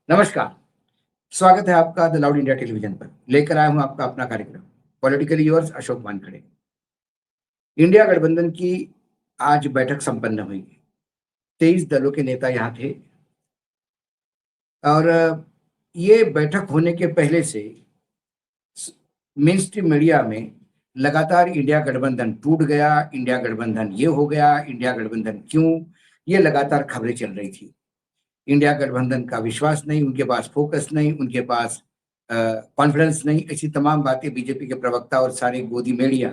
नमस्कार, स्वागत है आपका द लाउड इंडिया टेलीविज़न पर। लेकर आया हूँ आपका अपना कार्यक्रम, politically yours Ashok Wankhede. India गठबंधन की आज बैठक संपन्न हुई। 23 दलों के नेता यहाँ थे और ये बैठक होने के पहले से स मेन स्ट्रीम मीडिया में लगातार इंडिया गठबंधन टूट गया, इंडिया गठबंधन ये हो गया, इंडिया गठबंधन क्यों? ये लगातार खबरें चल रही थी। इंडिया गठबंधन का विश्वास नहीं, उनके पास फोकस नहीं, उनके पास कॉन्फिडेंस नहीं, ऐसी तमाम बातें बीजेपी के प्रवक्ता और सारे गोदी मीडिया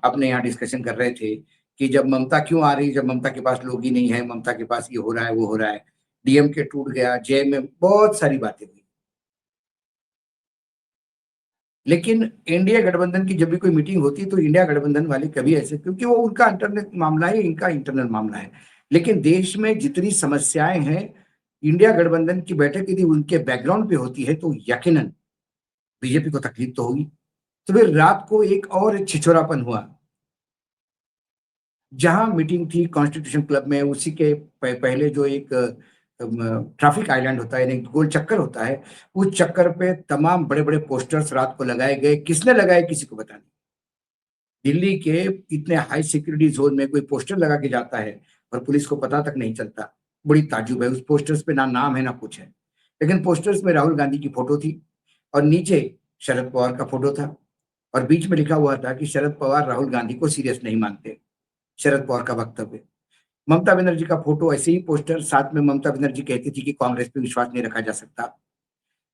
अपने यहाँ डिस्कशन कर रहे थे कि जब ममता क्यों आ रही, जब ममता के पास लोग ही नहीं है, ममता के पास ये हो रहा है, वो हो रहा है, डीएमके टूट गया, जेएमएम, बहुत सारी बातें हुई। लेकिन इंडिया गठबंधन की जब भी कोई मीटिंग होती है तो इंडिया गठबंधन वाले कभी ऐसे, क्योंकि वो उनका इंटरनल मामला है, इनका इंटरनल मामला है। लेकिन देश में जितनी समस्याएं हैं, इंडिया गठबंधन की बैठक यदि उनके बैकग्राउंड पे होती है तो यकीनन बीजेपी को तकलीफ तो होगी। तो फिर रात को एक और छिछोरापन हुआ, जहां मीटिंग थी कॉन्स्टिट्यूशन क्लब में, उसी के पहले जो एक ट्रैफिक आइलैंड होता है, यानी गोल चक्कर होता है, उस चक्कर पे तमाम बड़े-बड़े पोस्टर्स रात को लगाए गए। किसने लगाए किसी को पता नहीं। दिल्ली के इतने हाई सिक्योरिटी ज़ोन में कोई पोस्टर लगा के जाता है और पुलिस को पता तक नहीं चलता। बड़ी ताज्जुब है, उस पोस्टर्स पे ना नाम है ना कुछ है। लेकिन पोस्टर्स में राहुल गांधी की फोटो थी और नीचे शरद पवार का फोटो था और बीच में लिखा हुआ था कि शरद पवार राहुल गांधी को सीरियस नहीं मानते। शरद पवार का वक्तव्य। ममता बनर्जी का फोटो, ऐसे ही पोस्टर, साथ में ममता बनर्जी कहती थी कि कांग्रेस पे विश्वास नहीं रखा जा सकता।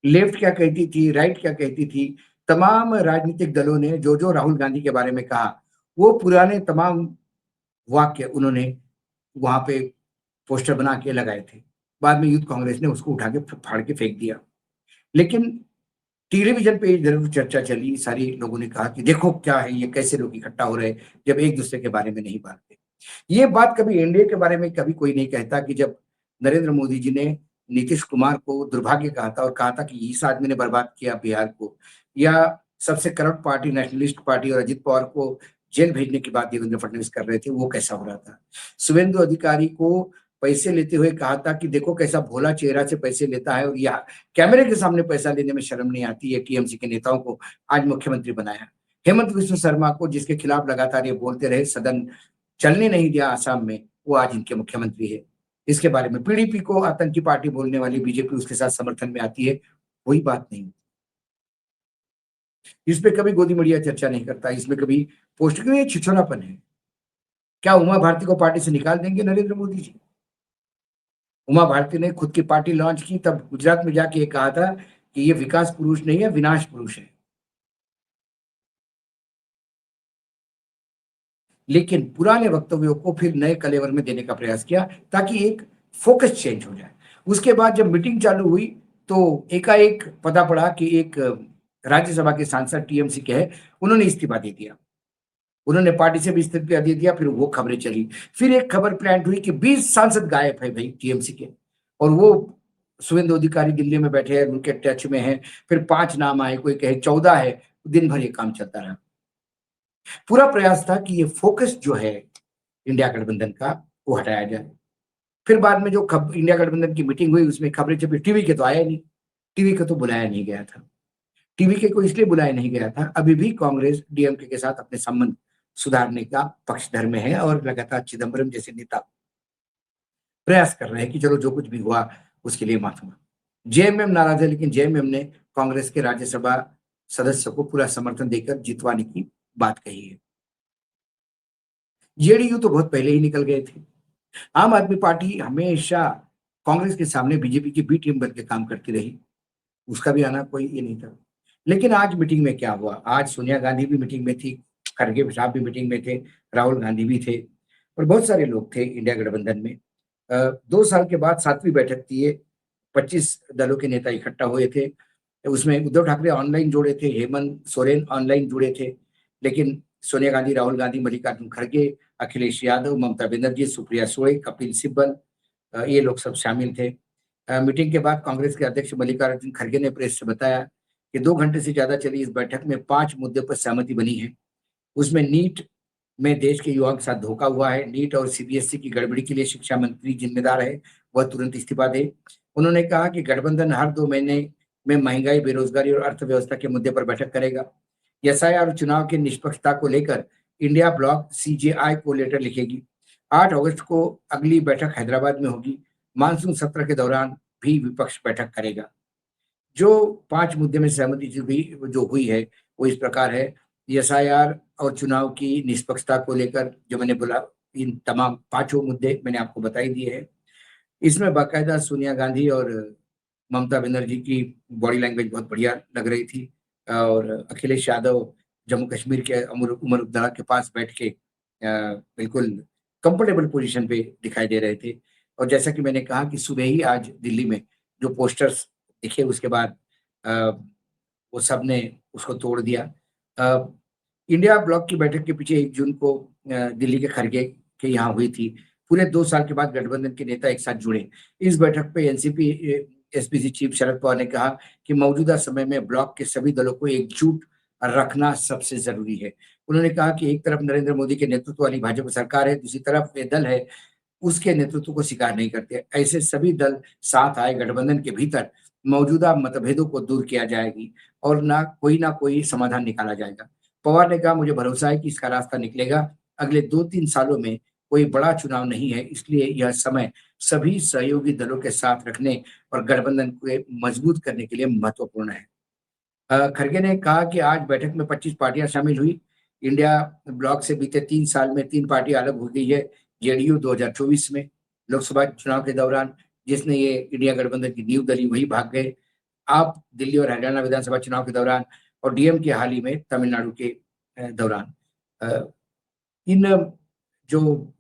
लेफ्ट क्या कहती थी, राइट क्या कहती थी, तमाम राजनीतिक दलों ने जो राहुल गांधी के बारे में कहा, वो पुराने तमाम वाक्य उन्होंने वहां पे पोस्टर बना के लगाए थे। बाद में यूथ कांग्रेस ने उसको उठा के फाड़ के फेंक दिया। लेकिन टेलीविजन पे जरूर चर्चा चली, सारी लोगों ने कहा कि देखो क्या है ये, कैसे लोग इकट्ठा हो रहे हैं जब एक दूसरे के बारे में नहीं बांटते। ये बात कभी एनडीए के बारे में कभी कोई नहीं कहता कि जब नरेंद्र मोदी जी ने नीतीश कुमार को दुर्भाग्य कहा था और कहा था कि इस आदमी ने बर्बाद किया बिहार को, या सबसे करप्ट पार्टी नेशनलिस्ट पार्टी और अजित पवार को जेल भेजने की बात देवेंद्र फडणवीस कर रहे थे, वो कैसा हो रहा था। शुभेंदु अधिकारी को पैसे लेते हुए कहा था कि देखो कैसा भोला चेहरा से पैसे लेता है और यह कैमरे के सामने पैसा लेने में शर्म नहीं आती है। टीएमसी के नेताओं को आज मुख्यमंत्री बनाया। हेमंत विश्व शर्मा को, जिसके खिलाफ लगातार ये बोलते रहे, सदन चलने नहीं दिया आसाम में, वो आज इनके मुख्यमंत्री है। इसके बारे में पीडीपी को आतंकी पार्टी बोलने वाली बीजेपी उसके साथ समर्थन में आती है, कोई बात नहीं। इस पे कभी गोदी मीडिया चर्चा नहीं करता, इसमें कभी पोस्ट, क्यों? ये छिछोरापन है। क्या उमा भारती को पार्टी से निकाल देंगे नरेंद्र मोदी जी? उमा भारती ने खुद की पार्टी लॉन्च की, तब गुजरात में जाके ये कहा था कि ये विकास पुरुष नहीं है, विनाश पुरुष है। लेकिन पुराने वक्तव्यों को फिर नए कलेवर में देने का प्रयास किया ताकि एक फोकस चेंज हो जाए। उसके बाद जब मीटिंग चालू हुई तो एकाएक पता पड़ा कि एक राज्यसभा के सांसद टीएमसी के हैं, उन्होंने इस्तीफा दे दिया। उन्होंने पार्टी से भी इस्तीफा दे दिया, फिर वो खबरें चली। फिर एक खबर प्लांट हुई कि 20 सांसद गायब है भई टीएमसी के, और वो शुभेंदु अधिकारी दिल्ली में बैठे हैं, उनके टच में हैं। फिर 5 नाम आए, कोई कहे 14 है, दिन भर ये काम चलता रहा। पूरा प्रयास था कि ये फोकस जो है इंडिया गठबंधन का, वो हटाया जाए। फिर बाद में जो इंडिया गठबंधन की मीटिंग हुई उसमें खबरें छपी, टीवी के तो आया नहीं, टीवी को तो बुलाया नहीं गया था। टीवी के को इसलिए बुलाया नहीं गया था, अभी भी कांग्रेस डीएमके के साथ अपने संबंध सुधारने का पक्षधर में है और लगातार चिदम्बरम जैसे नेता प्रयास कर रहे हैं कि चलो जो कुछ भी हुआ उसके लिए माफी मांगो। जेएमएम नाराज है, लेकिन जेएमएम ने कांग्रेस के राज्यसभा सदस्य को पूरा समर्थन देकर जितवाने की बात कही है। जेडीयू तो बहुत पहले ही निकल गए थे। आम आदमी पार्टी हमेशा कांग्रेस के सामने बीजेपी की बी टीम बन के काम करती रही, उसका भी आना कोई ये नहीं था। लेकिन आज मीटिंग में क्या हुआ, आज सोनिया गांधी भी मीटिंग में थी, खड़गे साहब भी मीटिंग में थे, राहुल गांधी भी थे और बहुत सारे लोग थे इंडिया गठबंधन में। 2 साल के बाद 7वीं बैठक थी ये, 25 दलों के नेता इकट्ठा हुए थे। उसमें उद्धव ठाकरे ऑनलाइन जुड़े थे, हेमंत सोरेन ऑनलाइन जुड़े थे, लेकिन सोनिया गांधी, राहुल गांधी, मल्लिकार्जुन खड़गे, अखिलेश यादव, ममता बनर्जी, सुप्रिया सुले, कपिल सिब्बल, ये लोग सब शामिल थे। मीटिंग के बाद कांग्रेस के अध्यक्ष मल्लिकार्जुन खड़गे ने प्रेस से बताया कि 2 घंटे से ज्यादा चली इस बैठक में 5 मुद्दों पर सहमति बनी है। उसमें नीट में देश के युवाओं के साथ धोखा हुआ है, नीट और सीबीएसई की गड़बड़ी के लिए शिक्षा मंत्री जिम्मेदार है, वह तुरंत इस्तीफा दे। उन्होंने कहा कि गठबंधन हर 2 महीने में महंगाई, बेरोजगारी और अर्थव्यवस्था के मुद्दे पर बैठक करेगा। एसआईआर और चुनाव की निष्पक्षता को लेकर इंडिया ब्लॉक सीजेआई को लेटर लिखेगी। 8 अगस्त को अगली बैठक हैदराबाद में होगी। मानसून सत्र के दौरान भी विपक्ष बैठक करेगा। जो 5 मुद्दे में सहमति जो हुई है, वो इस प्रकार है। एसआईआर और चुनाव की निष्पक्षता को लेकर जो मैंने बोला, इन तमाम पाँचों मुद्दे मैंने आपको बता ही दिए हैं। इसमें बाकायदा सोनिया गांधी और ममता बनर्जी की बॉडी लैंग्वेज बहुत बढ़िया लग रही थी और अखिलेश यादव जम्मू कश्मीर के उमर अब्दुल्ला के पास बैठ के बिल्कुल कंफर्टेबल पोजीशन पे दिखाई दे रहे थे। और जैसा कि मैंने कहा कि सुबह ही आज दिल्ली में जो पोस्टर्स दिखे, उसके बाद अ, वो सब ने उसको तोड़ दिया। अ, इंडिया ब्लॉक की बैठक के पीछे 1 जून को दिल्ली के खरगे के यहाँ हुई थी। पूरे 2 साल के बाद गठबंधन के नेता एक साथ जुड़े। इस बैठक पे NCP SPC chief Sharad Pawar ने कहा कि मौजूदा समय में ब्लॉक के सभी दलों को एकजुट रखना सबसे ज़रूरी है। उन्होंने कहा कि एक तरफ नरेंद्र मोदी के नेतृत्व वाली भाजपा सरकार है, दूसरी तरफ ये दल है, उसके नेतृत्व को स्वीकार नहीं करते। ऐसे सभी दल साथ आए, गठबंधन के भीतर मौजूदा मतभेदों को दूर किया जाएगी और ना कोई समाधान निकाला जाएगा। पवार ने कहा, मुझे भरोसा है कि इसका रास्ता निकलेगा। अगले 2-3 सालों में कोई बड़ा चुनाव नहीं है, इसलिए यह समय सभी सहयोगी दलों के साथ रखने और गठबंधन को मजबूत करने के लिए महत्वपूर्ण है। खरगे ने कहा कि आज बैठक में 25 पार्टियां शामिल हुई। इंडिया ब्लॉक से बीते 3 साल में 3 पार्टियां अलग हो गई है। जेडीयू 2024 में लोकसभा चुनाव के दौरान जिसने ये इंडिया गठबंधन की नींव डली, वही भाग गए। आप दिल्ली और हरियाणा विधानसभा चुनाव के दौरान और डीएमके हाल ही में तमिलनाडु के दौरान। अ, इन जो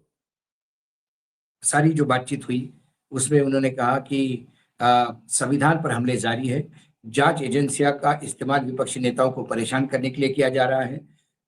सारी जो बातचीत हुई, उसमें उन्होंने कहा कि संविधान पर हमले जारी है। जांच एजेंसियां का इस्तेमाल विपक्षी नेताओं को परेशान करने के लिए किया जा रहा है।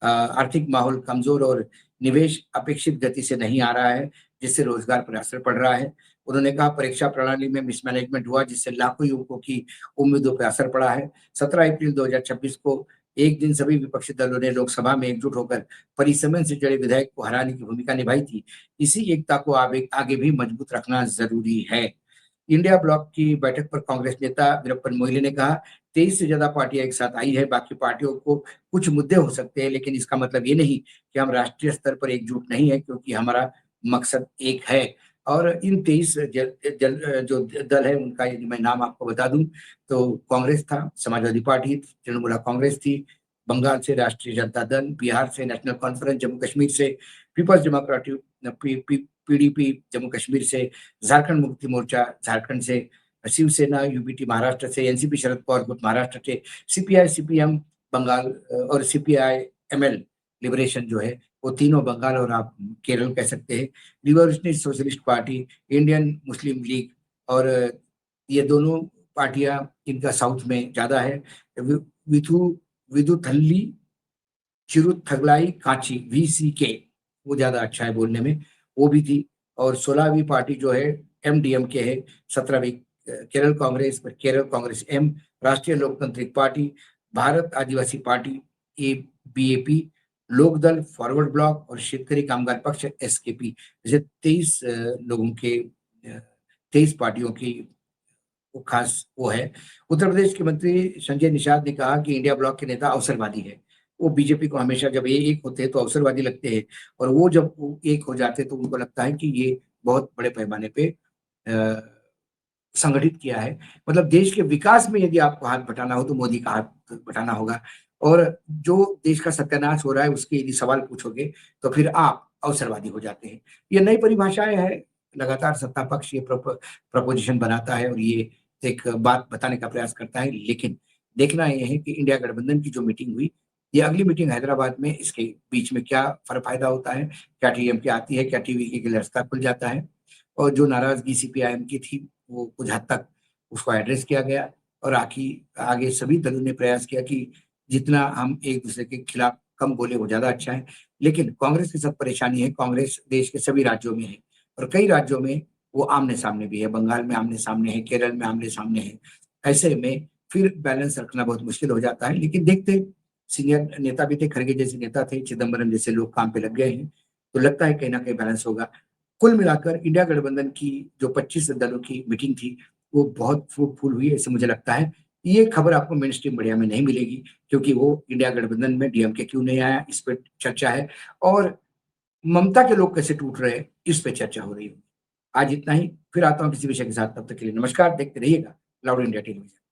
आर्थिक माहौल कमजोर और निवेश अपेक्षित गति से नहीं आ रहा है, जिससे रोजगार पर असर पड़ रहा है। उन्होंने कहा, परीक्षा प्रणाली में मिसमैनेजमेंट हुआ, जिससे लाखों युवकों की उम्मीदों पर असर पड़ा है। 17 अप्रैल 2026 को एक दिन सभी विपक्षी दलों ने लोकसभा में एकजुट होकर परिसमन से जुड़े विधायक को हराने की भूमिका निभाई थी। इसी एकता को आगे भी मजबूत रखना जरूरी है। इंडिया ब्लॉक की बैठक पर कांग्रेस नेता वीरप्पन मोइली ने कहा, 23 से ज्यादा पार्टियां एक साथ आई है। बाकी पार्टियों को कुछ मुद्दे हो सकते हैं, लेकिन इसका मतलब ये नहीं कि हम राष्ट्रीय स्तर पर एकजुट नहीं है, क्योंकि हमारा मकसद एक है। और इन 23 जो दल है, उनका यदि मैं नाम आपको बता दूं तो कांग्रेस था, समाजवादी पार्टी, तृणमूल कांग्रेस थी, बंगाल से राष्ट्रीय जनता दल, बिहार से नेशनल कॉन्फ्रेंस, जम्मू कश्मीर से people's democratic PDP Jammu Kashmir से, झारखंड मुक्ति मोर्चा झारखंड से, शिवसेना यूपीटी महाराष्ट्र से, एनसीपी शरद पवार ग्रुप महाराष्ट्र से, सीपीआई सीपीएम बंगाल और सीपीआई एमएल लिबरेशन जो है वो तीनों बंगाल और आप केरल कह सकते हैं, revolutionary socialist party, Indian Muslim league और ये दोनों पार्टियां, इनका साउथ में ज्यादा है। विथु विदुथल्ली चिरुथगलाई कांची वीसीके, वो ज्यादा अच्छा है बोलने में, वो भी थी। और 16वीं पार्टी जो है एमडीएमके है। 17वीं केरल कांग्रेस, केरल कांग्रेस एम, राष्ट्रीय लोकतांत्रिक पार्टी, भारत आदिवासी पार्टी ए बीएपी, लोकदल, फॉरवर्ड ब्लॉक और शेतकरी कामगार पक्ष एसकेपी। जैसे 23 लोगों के 23 पार्टियों की वो खास वो है। उत्तर प्रदेश के मंत्री संजय निषाद ने कहा कि इंडिया ब्लॉक के नेता अवसरवादी है। वो बीजेपी को हमेशा जब ये एक होते हैं तो अवसरवादी लगते हैं, और वो जब वो एक हो जाते हैं तो उनको लगता है कि ये बहुत बड़े पैमाने पे संगठित किया है। मतलब देश के विकास में यदि आपको हाथ बटाना हो तो मोदी का हाथ बटाना होगा, और जो देश का सत्यानाश हो रहा है उसके यदि सवाल पूछोगे तो फिर आप अवसरवादी हो जाते हैं। ये नई परिभाषाएं है, लगातार सत्ता पक्ष ये प्रपोजिशन बनाता है और ये एक बात बताने का प्रयास करता है, लेकिन देखना यह है कि इंडिया गठबंधन की जो मीटिंग हुई, ये अगली मीटिंग हैदराबाद में, इसके बीच में क्या फायदा होता है, क्या टीएमके आती है, क्या टीवीके के लिए रास्ता खुल जाता है। और जो नाराजगी सीपीआईएम की थी वो कुछ हद तक उसको एड्रेस किया गया, और आगे सभी दलों ने प्रयास किया कि जितना हम एक दूसरे के खिलाफ कम बोले वो ज्यादा अच्छा है। लेकिन कांग्रेस के साथ परेशानी है, कांग्रेस देश के सभी राज्यों में है और कई राज्यों में वो आमने सामने भी है। बंगाल में आमने सामने है, केरल में आमने सामने है। ऐसे में फिर बैलेंस रखना बहुत मुश्किल हो जाता है, लेकिन देखते, सीनियर नेता भी थे, खड़गे जैसे नेता थे, चिदम्बरम जैसे लोग काम पे लग गए हैं, तो लगता है कहीं ना कहीं बैलेंस होगा। कुल मिलाकर इंडिया गठबंधन की जो 25 दलों की मीटिंग थी, वो बहुत फ्रूटफुल हुई ऐसे मुझे लगता है। ये खबर आपको मेन स्ट्रीम मीडिया में नहीं मिलेगी क्योंकि वो इंडिया गठबंधन में डीएमके क्यों नहीं आया, इस पे चर्चा है और ममता के लोग कैसे टूट रहे हैं, इस पे चर्चा हो रही है। आज इतना ही, फिर आता हूँ किसी विषय के साथ, तब तक के लिए नमस्कार, देखते रहिएगा लाउड इंडिया टेलीविज़न।